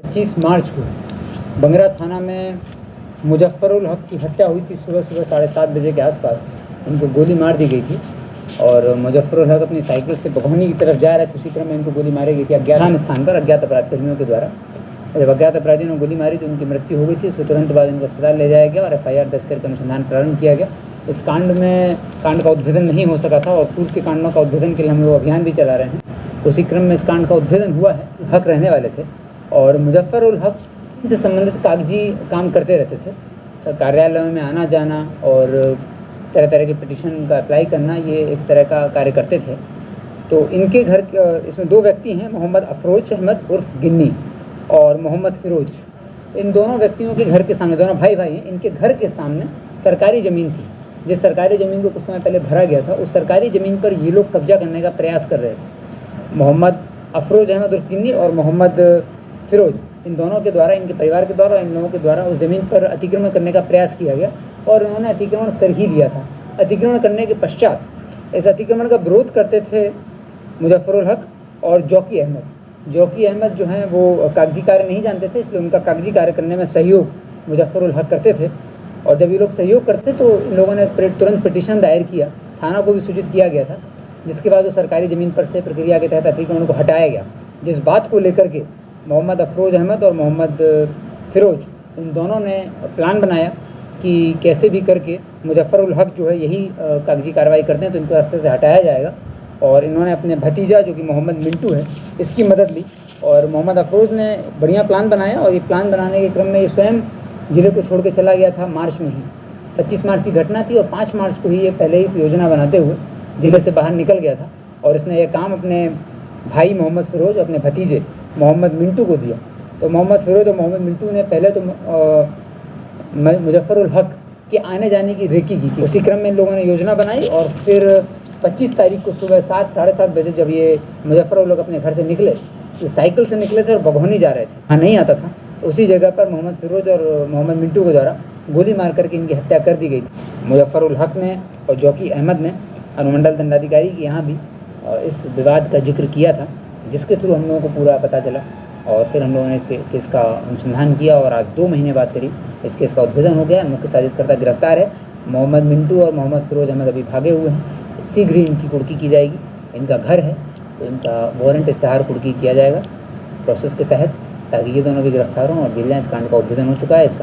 25 मार्च को बंगरा थाना में मुजफ्फरुल हक की हत्या हुई थी। सुबह 7:30 बजे के आसपास इनको गोली मार दी गई थी और मुजफ्फरुल हक अपनी साइकिल से भगोनी की तरफ जा रहे थे। उसी क्रम में इनको गोली मारी गई थी अज्ञात स्थान पर अज्ञात अपराधकर्मियों के द्वारा। जब अज्ञात अपराधियों ने गोली मारी तो उनकी मृत्यु हो गई थी। उसके तुरंत बाद इनको अस्पताल ले जाया गया और FIR दर्ज करके अनुसंधान प्रारंभ किया गया। इस कांड का उद्भेदन नहीं हो सका था और पूर्व के कांडों का उद्भेदन के लिए हम लोग अभियान भी चला रहे हैं। उसी क्रम में इस कांड का उद्भेदन हुआ है। हक रहने वाले थे और मुजफ्फरुल हक इनसे संबंधित कागजी काम करते रहते थे। तो कार्यालयों में आना जाना और तरह तरह के पिटीशन का अप्लाई करना, ये एक तरह का कार्य करते थे। तो इनके घर इसमें 2 व्यक्ति हैं, मोहम्मद अफरोज अहमद उर्फ गिन्नी और मोहम्मद फिरोज। इन दोनों व्यक्तियों के घर के सामने, दोनों भाई हैं, इनके घर के सामने सरकारी ज़मीन थी। जिस सरकारी ज़मीन को कुछ समय पहले भरा गया था, उस सरकारी ज़मीन पर ये लोग कब्जा करने का प्रयास कर रहे थे। मोहम्मद अफरोज अहमद उर्फ गिन्नी और मोहम्मद फिरोज, इन दोनों के द्वारा, इनके परिवार के द्वारा, इन लोगों के द्वारा उस ज़मीन पर अतिक्रमण करने का प्रयास किया गया और उन्होंने अतिक्रमण कर ही लिया था। अतिक्रमण करने के पश्चात इस अतिक्रमण का विरोध करते थे मुजफ्फरुल हक और जौकी अहमद जो हैं वो कागजी कार्य नहीं जानते थे, इसलिए उनका कागजी कार्य करने में सहयोग मुजफ्फरुल हक करते थे। और जब ये लोग सहयोग करते तो इन लोगों ने तुरंत पिटीशन दायर किया, थाना को भी सूचित किया गया था, जिसके बाद वो सरकारी ज़मीन पर से प्रक्रिया के तहत अतिक्रमण को हटाया गया। जिस बात को लेकर के मोहम्मद अफरोज अहमद और मोहम्मद फिरोज, इन दोनों ने प्लान बनाया कि कैसे भी करके मुजफ्फरुल हक जो है यही कागजी कार्रवाई करते हैं तो इनको रास्ते से हटाया जाएगा। और इन्होंने अपने भतीजा जो कि मोहम्मद मिंटू है, इसकी मदद ली और मोहम्मद अफरोज ने बढ़िया प्लान बनाया और ये प्लान बनाने के क्रम में ये स्वयं ज़िले को छोड़ के चला गया था मार्च में ही। 25 मार्च की घटना थी और 5 मार्च को ही ये पहले ही योजना बनाते हुए ज़िले से बाहर निकल गया था और इसने यह काम अपने भाई मोहम्मद फिरोज और अपने भतीजे मोहम्मद मिंटू को दिया। तो मोहम्मद फिरोज और मोहम्मद मिंटू ने पहले तो मुजफ्फरुल हक के आने जाने की रेकी की। उसी क्रम में इन लोगों ने योजना बनाई और फिर 25 तारीख को सुबह 7-7:30 बजे जब ये मुजफ्फरुल हक अपने घर से निकले, ये साइकिल से निकले थे और भगोनी जा रहे थे, हाँ नहीं आता था, उसी जगह पर मोहम्मद फिरोज और मोहम्मद मिंटू के द्वारा गोली मार करके इनकी हत्या कर दी गई थी। मुजफ्फरुल हक ने और जौकी अहमद ने अनुमंडल दंडाधिकारी के यहाँ भी इस विवाद का जिक्र किया था, जिसके थ्रू हम लोगों को पूरा पता चला और फिर हम लोगों ने केस का अनुसंधान किया और आज 2 महीने बाद करीब इस केस का उद्भेदन हो गया। मुख्य साजिशकर्ता गिरफ्तार है। मोहम्मद मिंटू और मोहम्मद फिरोज अहमद अभी भागे हुए हैं। शीघ्र ही इनकी कुर्की की जाएगी। इनका घर है तो इनका वारंट इश्तेहार कुर्की किया जाएगा प्रोसेस के तहत, ताकि ये दोनों भी गिरफ्तार हों और जेल जाएं। इस कांड का उद्भेदन हो चुका है।